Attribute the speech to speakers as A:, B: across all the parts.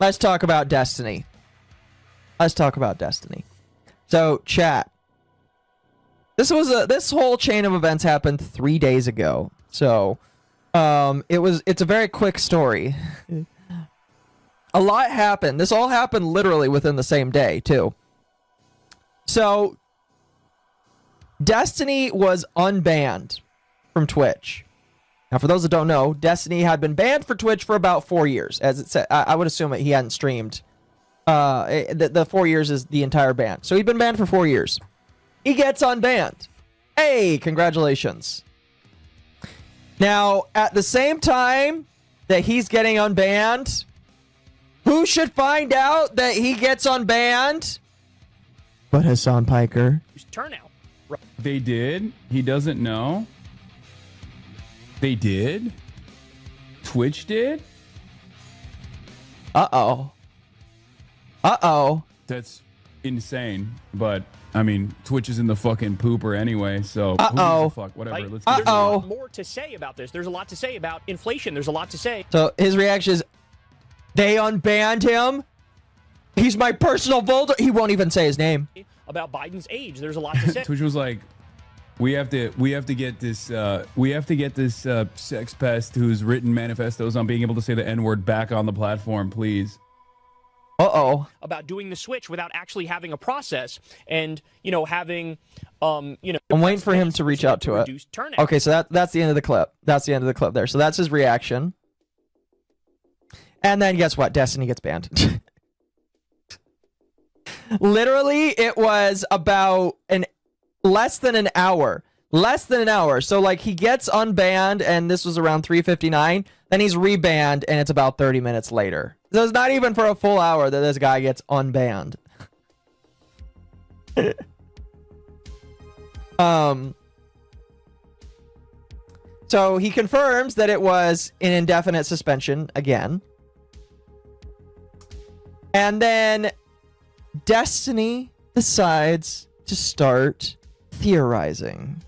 A: let's talk about Destiny. Let's talk about Destiny. So, chat. This whole chain of events happened 3 days ago. So, it's a very quick story. A lot happened. This all happened literally within the same day, too. So, Destiny was unbanned from Twitch. Now, for those that don't know, Destiny had been banned for Twitch for about 4 years. As it said, I would assume that he hadn't streamed. The 4 years is the entire ban. So he'd been banned for 4 years. He gets unbanned. Hey, congratulations. Now, at the same time that he's getting unbanned, who should find out that he gets unbanned? But Hassan Piker.
B: Turnout.
C: They did. He doesn't know. They did. Twitch did.
A: Uh-oh. Uh-oh.
C: That's insane. But I mean, Twitch is in the fucking pooper anyway. So who gives a fuck? Whatever.
B: Like,
C: Let's
B: there's
C: get
B: a lot more to say about this. There's a lot to say about inflation. There's a lot to say.
A: So his reaction is, they unbanned him. He's my personal bulldog. He won't even say his name.
B: About Biden's age. There's a lot to say.
C: Twitch was like, we have to get this sex pest who's written manifestos on being able to say the N-word back on the platform, please.
A: Uh-oh.
B: About doing the switch without actually having a process and, having,
A: I'm waiting for him to reach out to it. Okay, so that's the end of the clip. That's the end of the clip there. So that's his reaction. And then guess what? Destiny gets banned. Literally, it was about less than an hour. Less than an hour. So, like, he gets unbanned, and this was around 3:59. Then he's rebanned, and it's about 30 minutes later. So it's not even for a full hour that this guy gets unbanned. So he confirms that it was an indefinite suspension again. And then Destiny decides to start theorizing.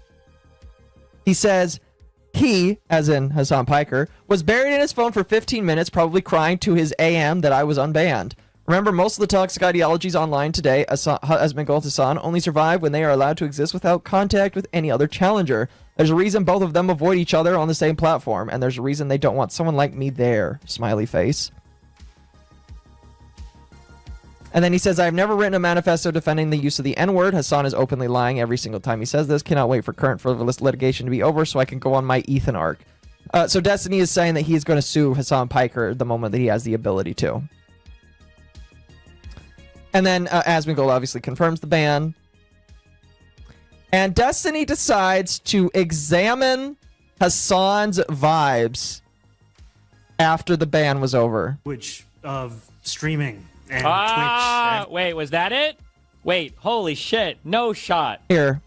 A: He says he, as in Hassan Piker, was buried in his phone for 15 minutes, probably crying to his AM that I was unbanned. Remember, most of the toxic ideologies online today, as Gold Hassan, only survive when they are allowed to exist without contact with any other challenger. There's a reason both of them avoid each other on the same platform, and there's a reason they don't want someone like me there. Smiley face. And then he says, I've never written a manifesto defending the use of the N-word. Hassan is openly lying every single time he says this. Cannot wait for current frivolous litigation to be over so I can go on my Ethan arc. So Destiny is saying that he is going to sue Hassan Piker the moment that he has the ability to. And then Asmongold obviously confirms the ban. And Destiny decides to examine Hassan's vibes after the ban was over.
D: Which of streaming and Twitch.
E: Wait, was that it? Wait, holy shit. No shot.
A: Here.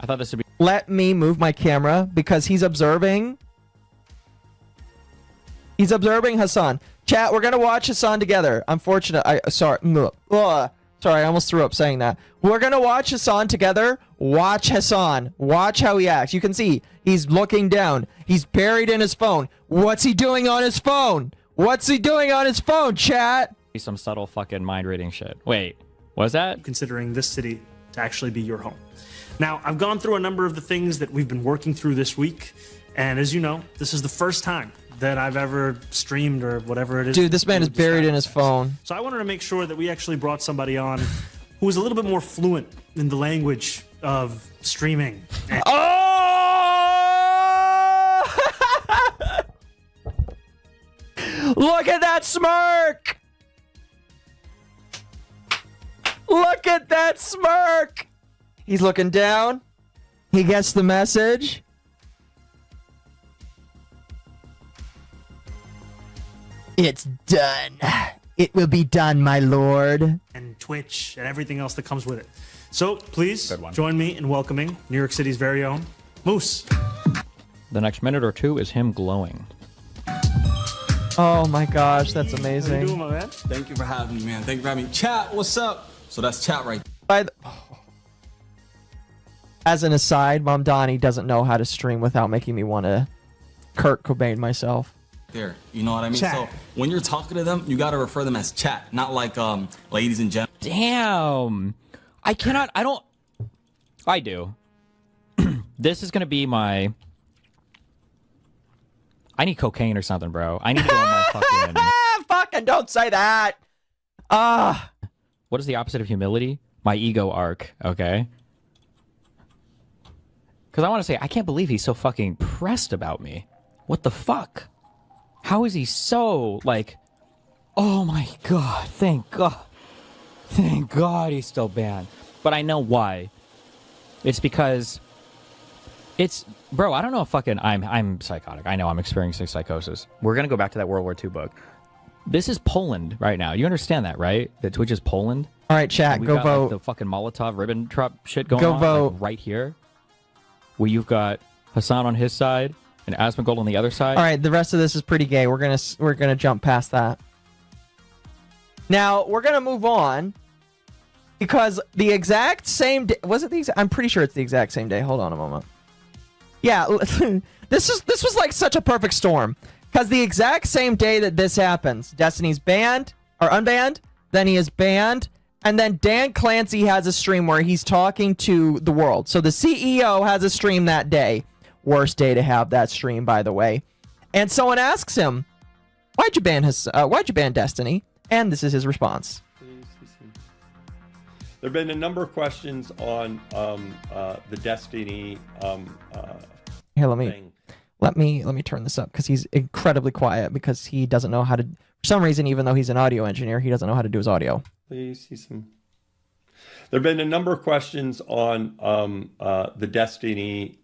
E: I thought this would be...
A: Let me move my camera because he's observing. He's observing Hassan. Chat, we're going to watch Hassan together. Unfortunately, sorry. Sorry, I almost threw up saying that. We're going to watch Hassan together. Watch Hassan. Watch how he acts. You can see he's looking down. He's buried in his phone. What's he doing on his phone? What's he doing on his phone, chat?
E: Some subtle fucking mind reading shit. Wait, was that?
D: Considering this city to actually be your home. Now, I've gone through a number of the things that we've been working through this week. And as you know, this is the first time that I've ever streamed or whatever it is.
A: Dude, this man is buried in his phone.
D: So I wanted to make sure that we actually brought somebody on who was a little bit more fluent in the language of streaming.
A: Oh! Look at that smirk! Look at that smirk! He's looking down. He gets the message. It's done. It will be done, my lord.
D: And Twitch and everything else that comes with it. So please join me in welcoming New York City's very own Moose.
E: The next minute or two is him glowing.
A: Oh my gosh, that's amazing.
D: How you doing, my man?
F: Thank you for having me, man. Thank you for having me. Chat, what's up? So that's chat right
A: As an aside, Mom Donnie doesn't know how to stream without making me want to Kurt Cobain myself.
F: there. You know what I mean?
D: Chat.
F: So when you're talking to them, you got to refer them as chat, not like ladies and gentlemen.
E: Damn. I do. This is going to be my... I need cocaine or something, bro. I need to go on my fucking...
A: Fucking don't say that.
E: What is the opposite of humility? My ego arc, okay? Because I want to say, I can't believe he's so fucking pressed about me. What the fuck? How is he so, like... Oh my god, thank god. Thank god he's still banned. But I know why. It's because... It's... Bro, I don't know if fucking... I'm psychotic. I know I'm experiencing psychosis. We're gonna go back to that World War II book. This is Poland right now. You understand that, right? That Twitch is Poland?
A: All right, chat, go
E: got,
A: vote.
E: Like, the fucking Molotov Ribbentrop shit going
A: Go
E: on.
A: vote.
E: Like, right here. Where you've got Hassan on his side and Asmongold on the other side.
A: All right, the rest of this is pretty gay. We're gonna jump past that. Now we're gonna move on because the exact same day, was it the exact? I'm pretty sure it's the exact same day. Hold on a moment. Yeah, this was like such a perfect storm because the exact same day that this happens, Destiny's banned or unbanned, then he is banned, and then Dan Clancy has a stream where he's talking to the world. So the CEO has a stream that day. Worst day to have that stream, by the way. And someone asks him, why'd you ban Destiny? And this is his response.
G: There have been a number of questions on the Destiny
A: Here,
G: thing.
A: let me turn this up because he's incredibly quiet because he doesn't know how to. For some reason, even though he's an audio engineer, he doesn't know how to do his audio.
G: Please see some. There have been a number of questions on the Destiny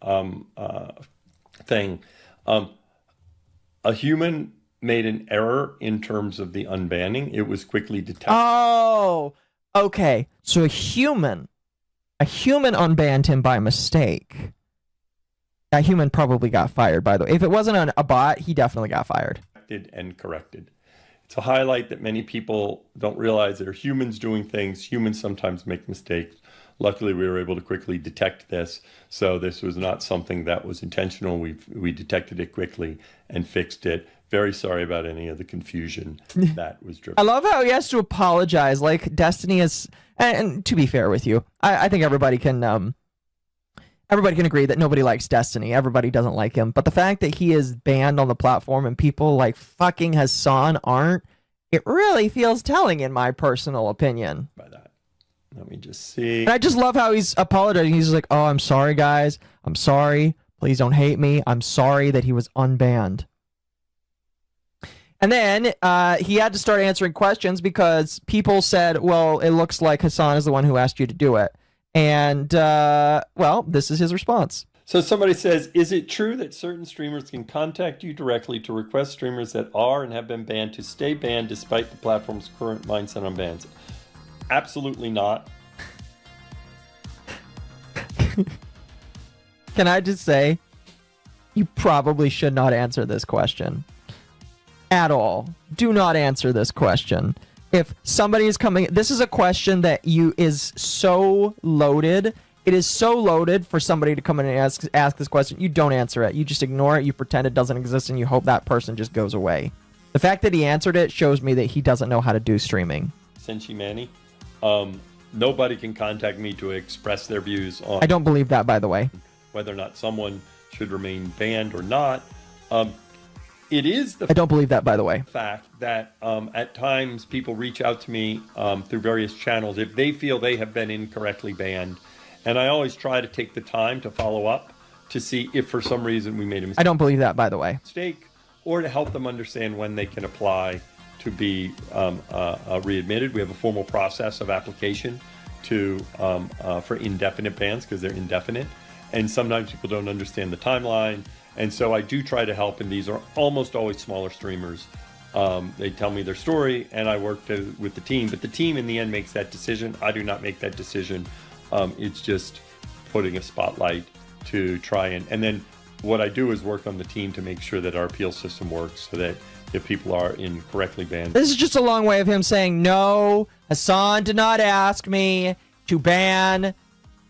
G: thing. A human made an error in terms of the unbanning. It was quickly detected.
A: Oh, okay. So a human unbanned him by mistake. That human probably got fired, by the way. If it wasn't a bot, he definitely got fired.
G: And corrected. It's a highlight that many people don't realize that are humans doing things. Humans sometimes make mistakes. Luckily, we were able to quickly detect this. So this was not something that was intentional. We detected it quickly and fixed it. Very sorry about any of the confusion that was driven.
A: I love how he has to apologize. Like Destiny is, and to be fair with you, I think everybody can agree that nobody likes Destiny. Everybody doesn't like him. But the fact that he is banned on the platform and people like fucking Hassan aren't, it really feels telling in my personal opinion.
G: By that. Let me just see.
A: And I just love how he's apologizing. He's like, oh, I'm sorry, guys. I'm sorry. Please don't hate me. I'm sorry that he was unbanned. And then he had to start answering questions because people said, well, it looks like Hassan is the one who asked you to do it. And, well, this is his response.
G: So somebody says, is it true that certain streamers can contact you directly to request streamers that are and have been banned to stay banned despite the platform's current mindset on bans? Absolutely not.
A: Can I just say, you probably should not answer this question. At all. Do not answer this question. If somebody is coming, this is a question that is so loaded. It is so loaded for somebody to come in and ask this question. You don't answer it. You just ignore it. You pretend it doesn't exist, and you hope that person just goes away. The fact that he answered it shows me that he doesn't know how to do streaming.
G: Senshi Manny. Nobody can contact me to express their views on
A: I don't believe that, by the way.
G: whether or not someone should remain banned or not. It is the
A: I don't believe that, by the way.
G: fact that at times people reach out to me through various channels if they feel they have been incorrectly banned. And I always try to take the time to follow up to see if for some reason we made a
A: I don't believe that, by the way.
G: mistake or to help them understand when they can apply to be readmitted. We have a formal process of application for indefinite bans because they're indefinite. And sometimes people don't understand the timeline. And so I do try to help, and these are almost always smaller streamers. They tell me their story, and I work with the team. But the team, in the end, makes that decision. I do not make that decision. It's just putting a spotlight to try and then what I do is work on the team to make sure that our appeal system works so that if people are incorrectly banned.
A: This is just a long way of him saying, no, Hassan did not ask me to ban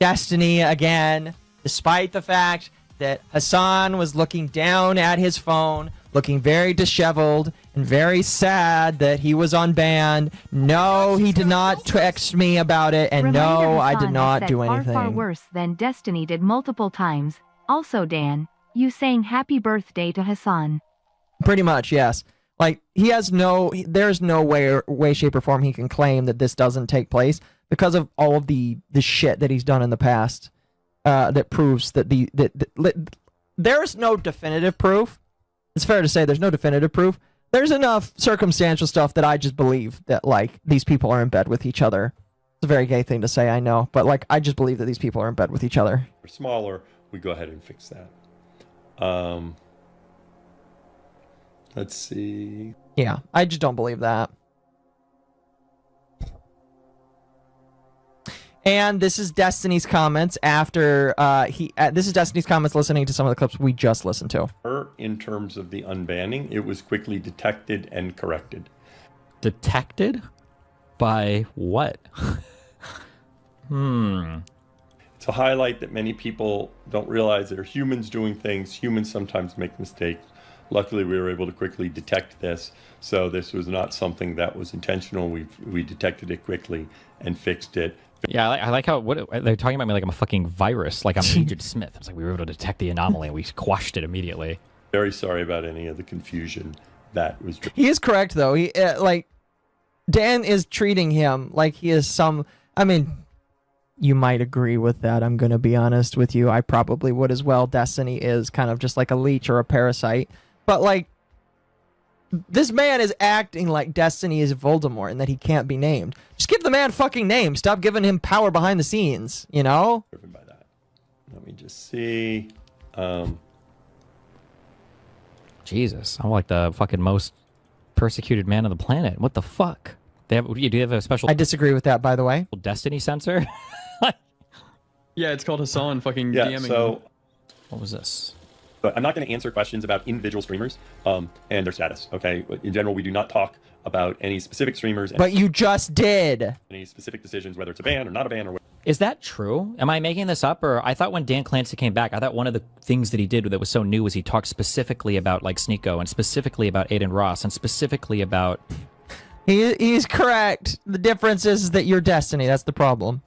A: Destiny again, despite the fact that Hassan was looking down at his phone, looking very disheveled and very sad that he was unbanned. No, he did not text me about it, and no, I did not do anything.
H: Far worse than Destiny did multiple times. Also, Dan, you saying happy birthday to Hassan.
A: Pretty much, yes. Like, he has there's no way, shape, or form he can claim that this doesn't take place because of all of the shit that he's done in the past. That proves that there's no definitive proof. It's fair to say there's no definitive proof. There's enough circumstantial stuff that I just believe that, like, these people are in bed with each other. It's a very gay thing to say, I know, but, like, I just believe that these people are in bed with each other.
G: Or smaller, we go ahead and fix that. Let's see.
A: Yeah, I just don't believe that. And this is Destiny's comments after this is Destiny's comments listening to some of the clips we just listened to.
G: In terms of the unbanning, it was quickly detected and corrected.
E: Detected? By what?
G: It's a highlight that many people don't realize that are humans doing things. Humans sometimes make mistakes. Luckily, we were able to quickly detect this. So this was not something that was intentional. We detected it quickly and fixed it.
E: Yeah, I like how they're talking about me like I'm a fucking virus, like I'm Agent Smith. It's like we were able to detect the anomaly and we quashed it immediately.
G: Very sorry about any of the confusion that was.
A: He is correct though. He like Dan is treating him like he is some. I mean, you might agree with that. I'm gonna be honest with you. I probably would as well. Destiny is kind of just like a leech or a parasite, but like. This man is acting like Destiny is Voldemort and that he can't be named. Just give the man fucking name. Stop giving him power behind the scenes, you know?
G: Driven by that. Let me just see.
E: Jesus, I'm like the fucking most persecuted man on the planet. What the fuck? Do you have a special?
A: I disagree with that, by the way.
E: Destiny sensor?
C: Yeah, it's called Hassan fucking
G: Yeah,
C: DMing.
G: so
E: What was this?
G: but I'm not going to answer questions about individual streamers and their status. Okay, in general, we do not talk about any specific streamers.
A: But you just did.
G: Any specific decisions, whether it's a ban or not a ban, or
E: Is that true? Am I making this up? Or I thought when Dan Clancy came back, I thought one of the things that he did that was so new was he talked specifically about like Sneeko and specifically about Aiden Ross and specifically about.
A: He's correct. The difference is that you're Destiny. That's the problem.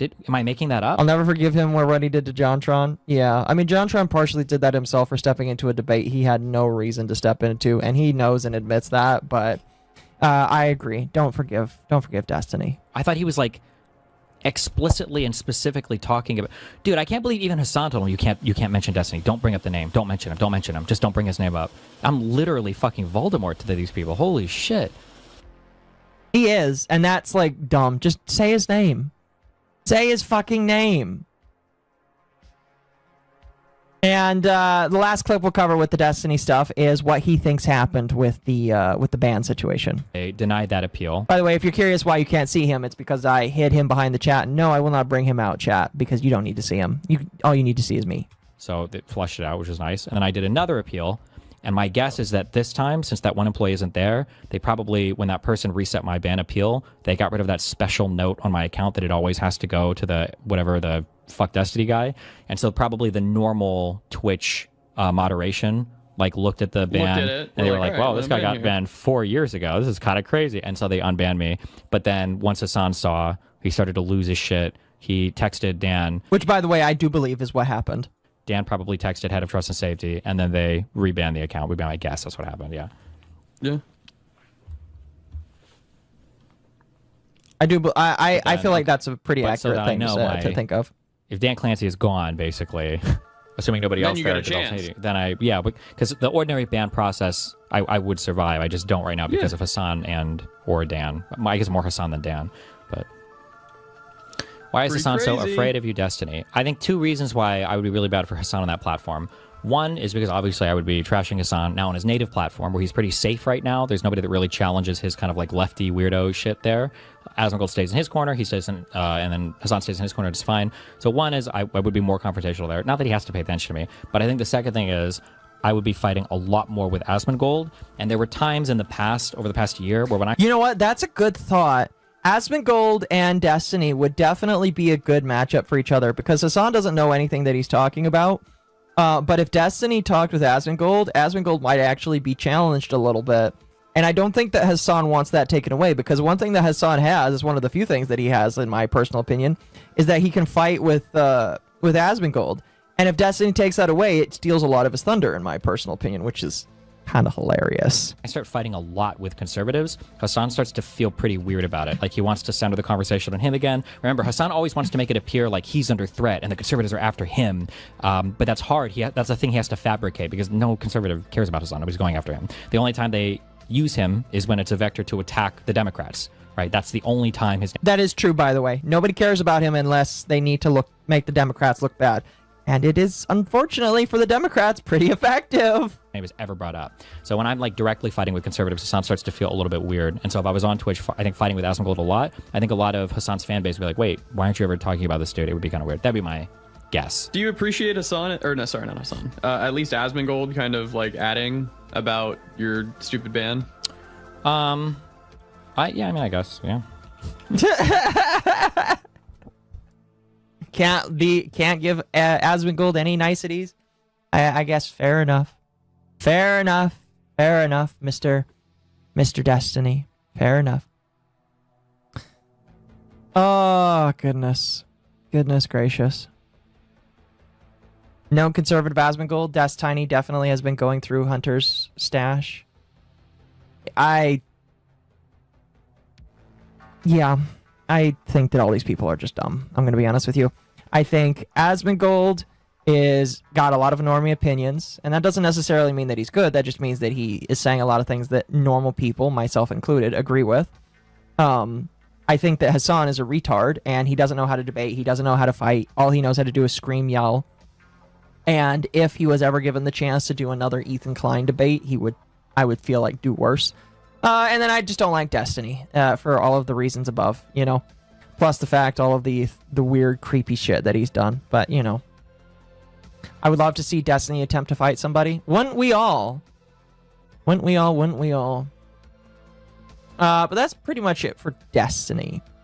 E: Am I making that up?
A: I'll never forgive him for what he did to JonTron. Yeah, I mean, JonTron partially did that himself for stepping into a debate he had no reason to step into, and he knows and admits that. But I agree. Don't forgive Destiny.
E: I thought he was like explicitly and specifically talking about. Dude, I can't believe even Hassan told him you can't mention Destiny. Don't bring up the name. Don't mention him. Don't mention him. Just don't bring his name up. I'm literally fucking Voldemort to these people. Holy shit.
A: He is, and that's like dumb. Just say his name. Say his fucking name. And the last clip we'll cover with the Destiny stuff is what he thinks happened with the ban situation.
E: They denied that appeal.
A: By the way, if you're curious why you can't see him, it's because I hid him behind the chat. No, I will not bring him out, chat, because you don't need to see him. All you need to see is me.
E: So they flushed it out, which was nice. And then I did another appeal. And my guess is that this time, since that one employee isn't there, they probably, when that person reset my ban appeal, they got rid of that special note on my account that it always has to go to the fuck Destiny guy. And so probably the normal Twitch moderation looked at the ban and they were like, wow, this guy got banned 4 years ago. This is kind of crazy. And so they unbanned me. But then once Hassan saw, he started to lose his shit. He texted Dan.
A: Which, by the way, I do believe is what happened.
E: Dan probably texted head of trust and safety, and then they rebanned the account. I guess that's what happened. Yeah.
C: Yeah.
A: I do. I feel like that's a pretty accurate thing to think of.
E: If Dan Clancy is gone, basically, assuming nobody else there develops hating, then because the ordinary ban process, I would survive. I just don't right now because of Hassan or Dan. I guess more Hassan than Dan, but. Why is Hassan so afraid of you, Destiny? I think two reasons why I would be really bad for Hassan on that platform. One is because obviously I would be trashing Hassan now on his native platform where he's pretty safe right now. There's nobody that really challenges his kind of like lefty weirdo shit there. Asmongold stays in his corner, he stays in, and then Hassan stays in his corner, it's fine. So one is I would be more confrontational there. Not that he has to pay attention to me, but I think the second thing is I would be fighting a lot more with Asmongold. And there were times in the past, over the past year, where when
A: You know what? That's a good thought. Asmongold and Destiny would definitely be a good matchup for each other because Hassan doesn't know anything that he's talking about. But if Destiny talked with Asmongold might actually be challenged a little bit. And I don't think that Hassan wants that taken away, because one thing that Hassan has, is one of the few things that he has, in my personal opinion, is that he can fight with Asmongold. And if Destiny takes that away, it steals a lot of his thunder, in my personal opinion, which is kind of hilarious.
E: I start fighting a lot with conservatives, Hassan starts to feel pretty weird about it. Like, he wants to center the conversation on him again. Remember, Hassan always wants to make it appear like he's under threat and the conservatives are after him. But that's hard. That's the thing he has to fabricate, because no conservative cares about Hassan. Nobody's going after him. The only time they use him is when it's a vector to attack the Democrats, right? That's the only time his...
A: That is true, by the way. Nobody cares about him unless they need to make the Democrats look bad. And it is, unfortunately, for the Democrats, pretty effective.
E: Name was ever brought up. So when I'm like directly fighting with conservatives, Hassan starts to feel a little bit weird. And so if I was on Twitch, I think fighting with Asmongold a lot, I think a lot of Hassan's fan base would be like, wait, why aren't you ever talking about this dude? It would be kind of weird. That'd be my guess.
I: Do you appreciate Hassan, or no, sorry, not Hassan, at least Asmongold kind of like adding about your stupid ban?
E: Yeah, I mean, I guess, yeah.
A: Can't give Asmongold any niceties. I guess fair enough. Fair enough, Mr. Destiny. Fair enough. Oh, goodness gracious. No conservative Asmongold. Tiny definitely has been going through Hunter's stash. Yeah, I think that all these people are just dumb. I'm going to be honest with you. I think Asmongold got a lot of normie opinions, and that doesn't necessarily mean that he's good. That just means that he is saying a lot of things that normal people, myself included, agree with. I think that Hassan is a retard, and he doesn't know how to debate. He doesn't know how to fight. All he knows how to do is scream, yell. And if he was ever given the chance to do another Ethan Klein debate, I would feel like, do worse. And then I just don't like Destiny for all of the reasons above, you know. Plus the fact all of the weird, creepy shit that he's done. But, you know. I would love to see Destiny attempt to fight somebody. Wouldn't we all? But that's pretty much it for Destiny.